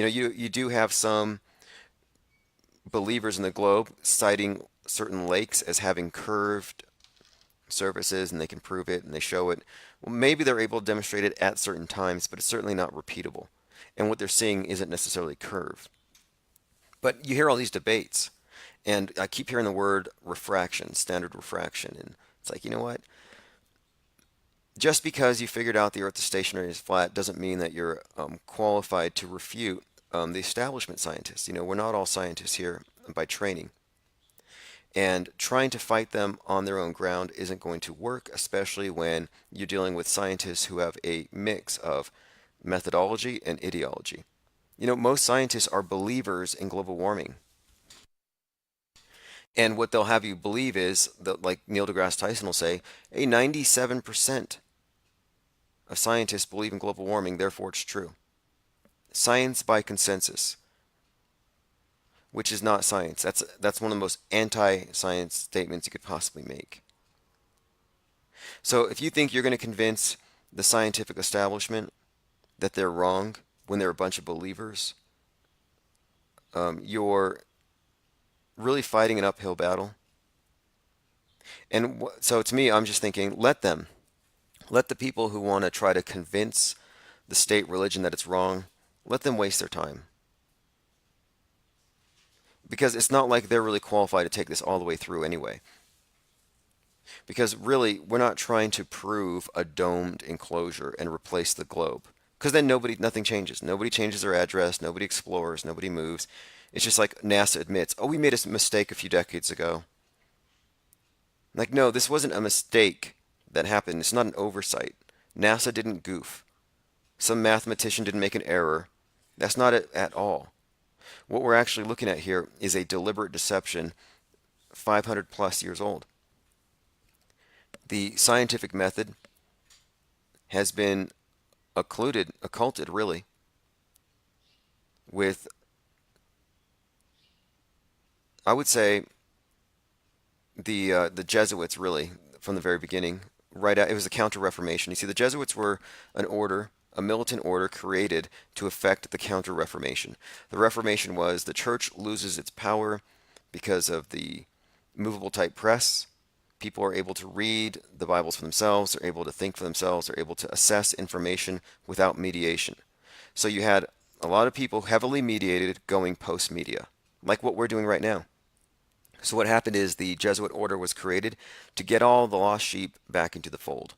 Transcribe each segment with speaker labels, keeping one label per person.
Speaker 1: You do have some believers in the globe citing certain lakes as having curved surfaces, and they can prove it and they show it. Well, maybe they're able to demonstrate it at certain times, but it's certainly not repeatable. And what they're seeing isn't necessarily curved. But you hear all these debates, and I keep hearing the word refraction, standard refraction, and it's like, you know what? Just because you figured out the Earth is stationary is flat doesn't mean that you're qualified to refute the establishment scientists. We're not all scientists here by training. And trying to fight them on their own ground isn't going to work, especially when you're dealing with scientists who have a mix of methodology and ideology. Most scientists are believers in global warming. And what they'll have you believe is that, like Neil deGrasse Tyson will say, 97% of scientists believe in global warming, therefore it's true. Science by consensus, which is not science. That's one of the most anti-science statements you could possibly make. So if you think you're going to convince the scientific establishment that they're wrong when they're a bunch of believers, you're really fighting an uphill battle. And so to me, I'm just thinking, let them. Let the people who want to try to convince the state religion that it's wrong, let them waste their time. Because it's not like they're really qualified to take this all the way through anyway. Because really, we're not trying to prove a domed enclosure and replace the globe. Because then nothing changes. Nobody changes their address, nobody explores, nobody moves. It's just like NASA admits, oh, we made a mistake a few decades ago. Like, no, this wasn't a mistake that happened. It's not an oversight. NASA didn't goof. Some mathematician didn't make an error. That's not it at all. What we're actually looking at here is a deliberate deception 500 plus years old. The scientific method has been occulted really, with, I would say, the Jesuits really from the very beginning. Right out, it was the Counter-Reformation. You see, the Jesuits were a militant order created to effect the Counter-Reformation. The Reformation was the church loses its power because of the movable type press. People are able to read the Bibles for themselves, they're able to think for themselves, they're able to assess information without mediation. So you had a lot of people heavily mediated going post-media, like what we're doing right now. So what happened is the Jesuit order was created to get all the lost sheep back into the fold.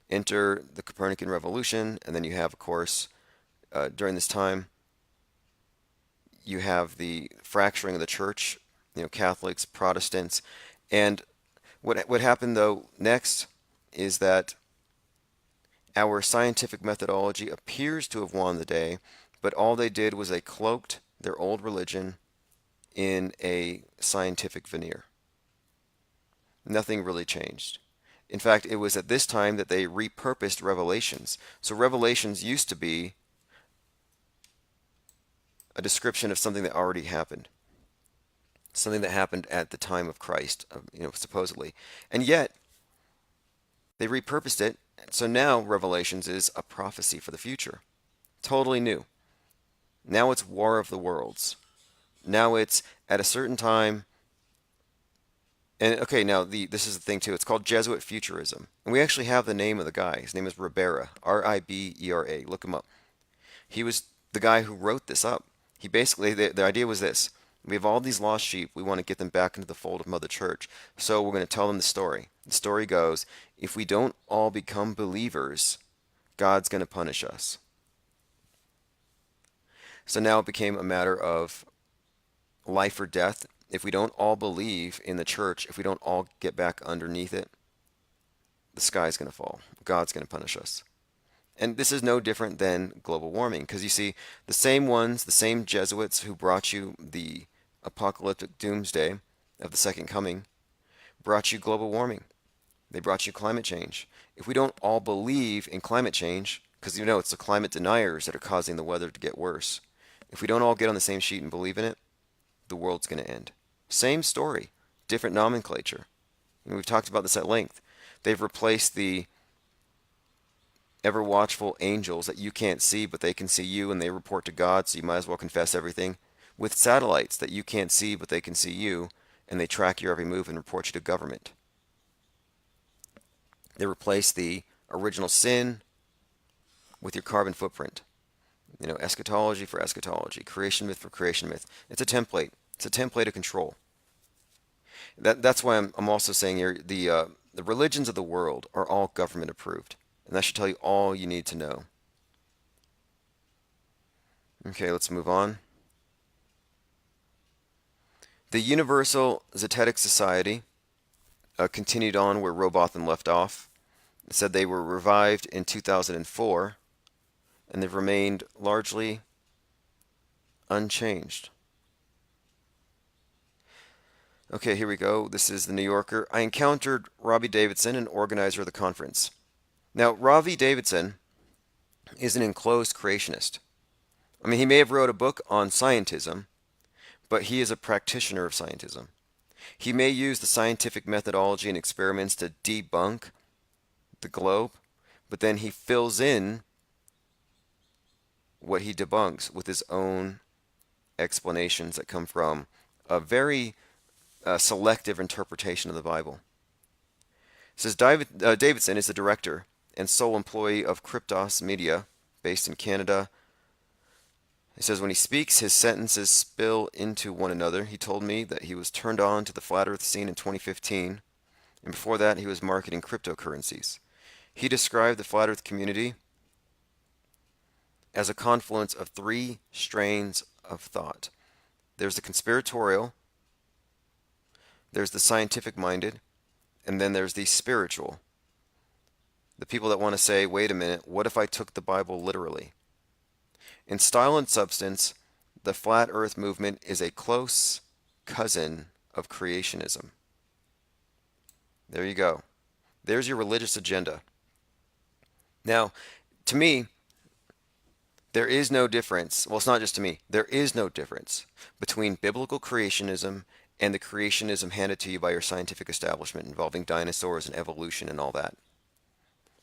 Speaker 1: Enter the Copernican revolution, and then you have, of course, during this time, you have the fracturing of the church, Catholics, Protestants, and what happened though next is that our scientific methodology appears to have won the day, but all they did was they cloaked their old religion in a scientific veneer. Nothing really changed. In fact, it was at this time that they repurposed Revelations. So Revelations used to be a description of something that already happened. Something that happened at the time of Christ, supposedly. And yet, they repurposed it. So now Revelations is a prophecy for the future. Totally new. Now it's War of the Worlds. Now it's at a certain time. And okay, now this is the thing too. It's called Jesuit Futurism. And we actually have the name of the guy. His name is Ribera, Ribera. Look him up. He was the guy who wrote this up. He basically, the idea was this. We have all these lost sheep. We want to get them back into the fold of Mother Church. So we're going to tell them the story. The story goes, if we don't all become believers, God's going to punish us. So now it became a matter of life or death. If we don't all believe in the church, if we don't all get back underneath it, the sky's going to fall. God's going to punish us. And this is no different than global warming, because you see, the same ones, the same Jesuits who brought you the apocalyptic doomsday of the second coming, brought you global warming. They brought you climate change. If we don't all believe in climate change, because it's the climate deniers that are causing the weather to get worse. If we don't all get on the same sheet and believe in it, the world's going to end. Same story, different nomenclature. And we've talked about this at length. They've replaced the ever watchful angels that you can't see, but they can see you and they report to God, so you might as well confess everything. With satellites that you can't see, but they can see you, and they track your every move and report you to government. They replace the original sin with your carbon footprint. Eschatology for eschatology, creation myth for creation myth. It's a template. It's a template of control. That's why I'm also saying here the religions of the world are all government approved, and that should tell you all you need to know. Okay, let's move on. The Universal Zetetic Society continued on where Robotham left off. It said they were revived in 2004, and they've remained largely unchanged. Okay, here we go. This is the New Yorker. I encountered Robbie Davidson, an organizer of the conference. Now, Robbie Davidson is an enclosed creationist. I mean, he may have wrote a book on scientism, but he is a practitioner of scientism. He may use the scientific methodology and experiments to debunk the globe, but then he fills in what he debunks with his own explanations that come from a very selective interpretation of the Bible. It says Davidson is the director and sole employee of Kryptos Media, based in Canada. It says when he speaks, his sentences spill into one another. He told me that he was turned on to the flat earth scene in 2015, and before that he was marketing cryptocurrencies. He described the flat earth community as a confluence of three strains of thought. There's the conspiratorial, there's the scientific minded, and then there's the spiritual. The people that want to say, wait a minute, what if I took the Bible literally? In style and substance, the flat earth movement is a close cousin of creationism. There you go. There's your religious agenda. Now, to me, there is no difference. Well, it's not just to me. There is no difference between biblical creationism and the creationism handed to you by your scientific establishment involving dinosaurs and evolution and all that.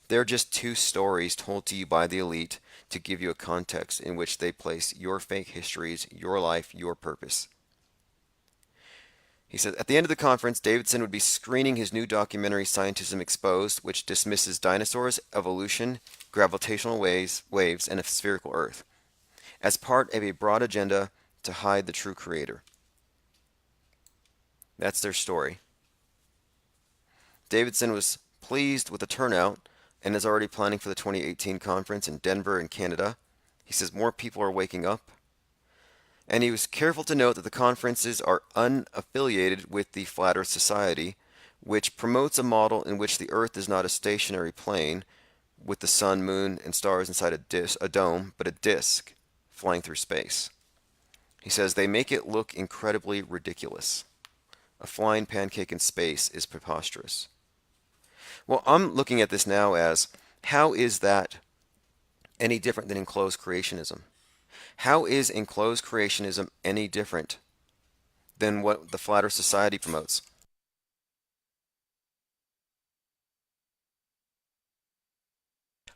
Speaker 1: They're just two stories told to you by the elite to give you a context in which they place your fake histories, your life, your purpose. He said, at the end of the conference, Davidson would be screening his new documentary, Scientism Exposed, which dismisses dinosaurs, evolution, gravitational waves, and a spherical Earth, as part of a broad agenda to hide the true creator. That's their story. Davidson was pleased with the turnout and is already planning for the 2018 conference in Denver in Canada. He says more people are waking up. And he was careful to note that the conferences are unaffiliated with the Flat Earth Society, which promotes a model in which the Earth is not a stationary plane with the sun, moon, and stars inside a dome, but a disk flying through space. He says they make it look incredibly ridiculous. A flying pancake in space is preposterous. Well, I'm looking at this now as, how is that any different than enclosed creationism? How is enclosed creationism any different than what the Flat Earth Society promotes?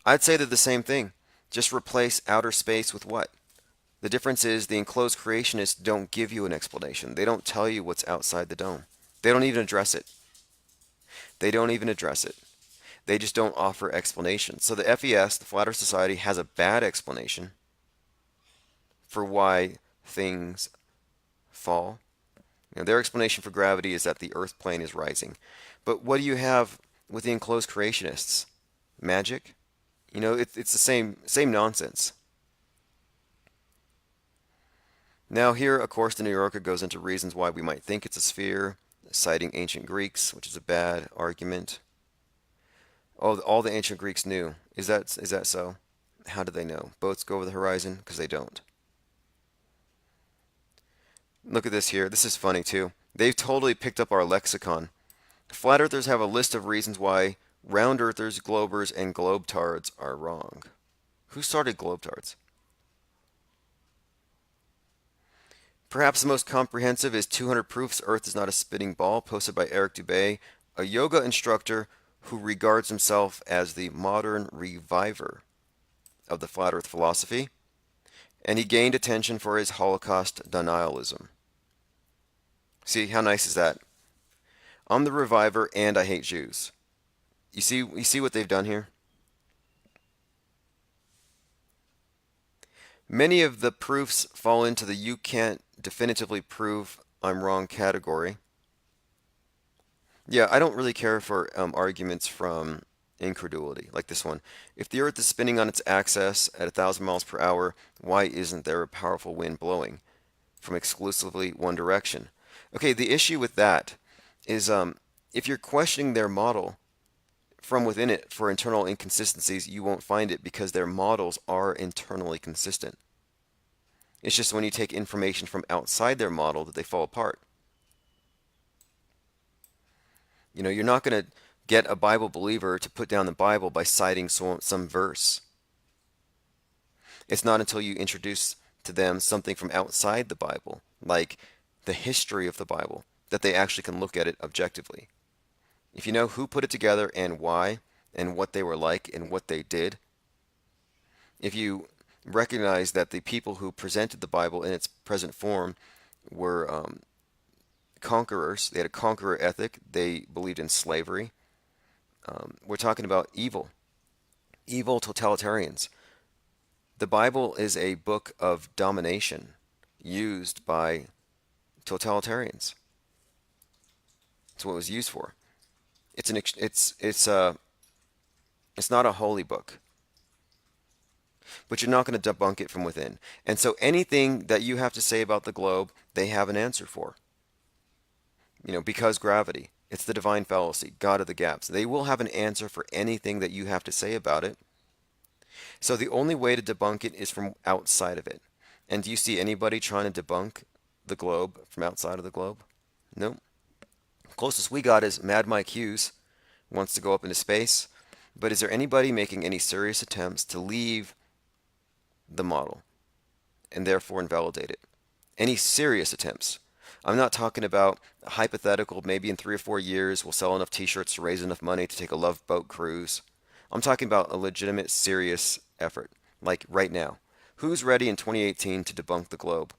Speaker 1: I'd say they're the same thing. Just replace outer space with what? The difference is the enclosed creationists don't give you an explanation. They don't tell you what's outside the dome. They don't even address it. They don't even address it. They just don't offer explanations. So the FES, the Flat Earth Society, has a bad explanation for why things fall. Their explanation for gravity is that the Earth plane is rising. But what do you have with the enclosed creationists? Magic? It's the same nonsense. Now here, of course, the New Yorker goes into reasons why we might think it's a sphere, citing ancient Greeks, which is a bad argument. Oh, all the ancient Greeks knew. Is that so? How do they know? Boats go over the horizon? Because they don't. Look at this here. This is funny too. They've totally picked up our lexicon. Flat earthers have a list of reasons why round earthers, globers, and globetards are wrong. Who started globetards? Perhaps the most comprehensive is 200 Proofs Earth is Not a Spinning Ball, posted by Eric Dubay, a yoga instructor who regards himself as the modern reviver of the flat earth philosophy, and he gained attention for his Holocaust denialism. See, how nice is that? I'm the reviver and I hate Jews. You see what they've done here? Many of the proofs fall into the you can't definitively prove I'm wrong category. Yeah, I don't really care for arguments from incredulity, like this one. If the Earth is spinning on its axis at 1,000 miles per hour, why isn't there a powerful wind blowing from exclusively one direction? Okay, the issue with that is if you're questioning their model from within it for internal inconsistencies, you won't find it because their models are internally consistent. It's just when you take information from outside their model that they fall apart. You know, you're not going to get a Bible believer to put down the Bible by citing some verse. It's not until you introduce to them something from outside the Bible, like the history of the Bible, that they actually can look at it objectively. If you know who put it together and why, and what they were like and what they did, if you recognize that the people who presented the Bible in its present form were conquerors, they had a conqueror ethic, they believed in slavery. We're talking about evil totalitarians. The Bible is a book of domination used by totalitarians. That's what it was used for. It's not a holy book, but you're not going to debunk it from within. And so anything that you have to say about the globe, they have an answer for. You know, because gravity, it's the divine fallacy, God of the gaps. They will have an answer for anything that you have to say about it. So the only way to debunk it is from outside of it. And do you see anybody trying to debunk the globe from outside of the globe? No. Closest we got is Mad Mike Hughes wants to go up into space. But is there anybody making any serious attempts to leave the model and therefore invalidate it? Any serious attempts? I'm not talking about a hypothetical, maybe in 3 or 4 years we'll sell enough t-shirts to raise enough money to take a love boat cruise. I'm talking about a legitimate, serious effort, like right now. Who's ready in 2018 to debunk the globe?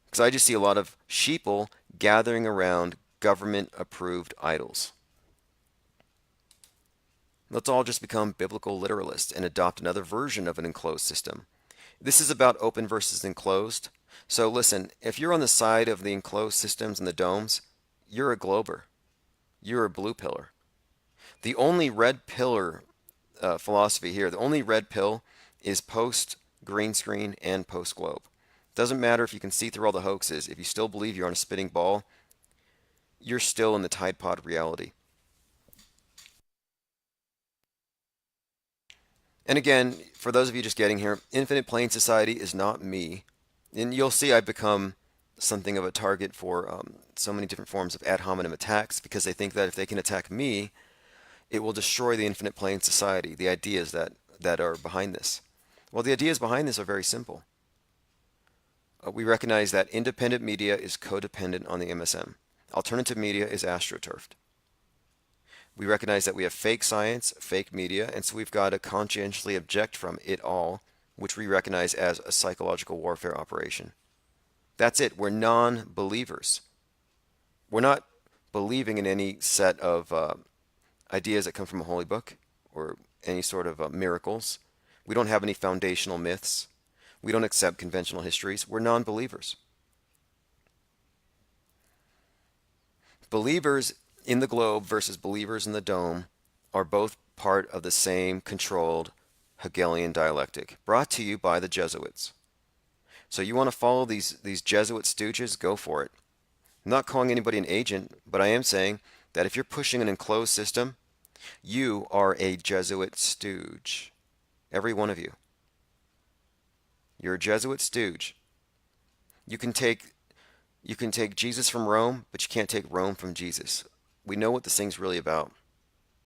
Speaker 1: Because I just see a lot of sheeple gathering around government-approved idols. Let's all just become biblical literalists and adopt another version of an enclosed system. This is about open versus enclosed. So listen, if you're on the side of the enclosed systems and the domes, you're a glober. You're a blue pillar. The only red pillar philosophy here, the only red pill is post green screen and post globe. Doesn't matter if you can see through all the hoaxes. If you still believe you're on a spinning ball, you're still in the Tide Pod reality. And again, for those of you just getting here, Infinite Plane Society is not me. And you'll see I've become something of a target for so many different forms of ad hominem attacks because they think that if they can attack me, it will destroy the Infinite Plane Society, the ideas that are behind this. Well, the ideas behind this are very simple. We recognize that independent media is codependent on the MSM. Alternative media is astroturfed. We recognize that we have fake science, fake media, and so we've got to conscientiously object from it all, which we recognize as a psychological warfare operation. That's it. We're non-believers. We're not believing in any set of ideas that come from a holy book or any sort of miracles. We don't have any foundational myths. We don't accept conventional histories. We're non-believers. Believers in the globe versus believers in the dome are both part of the same controlled Hegelian dialectic, brought to you by the Jesuits. So you want to follow these Jesuit stooges, go for it. I'm not calling anybody an agent, but I am saying that if you're pushing an enclosed system, you are a Jesuit stooge. Every one of you. You're a Jesuit stooge. You can take Jesus from Rome, but you can't take Rome from Jesus. We know what this thing's really about.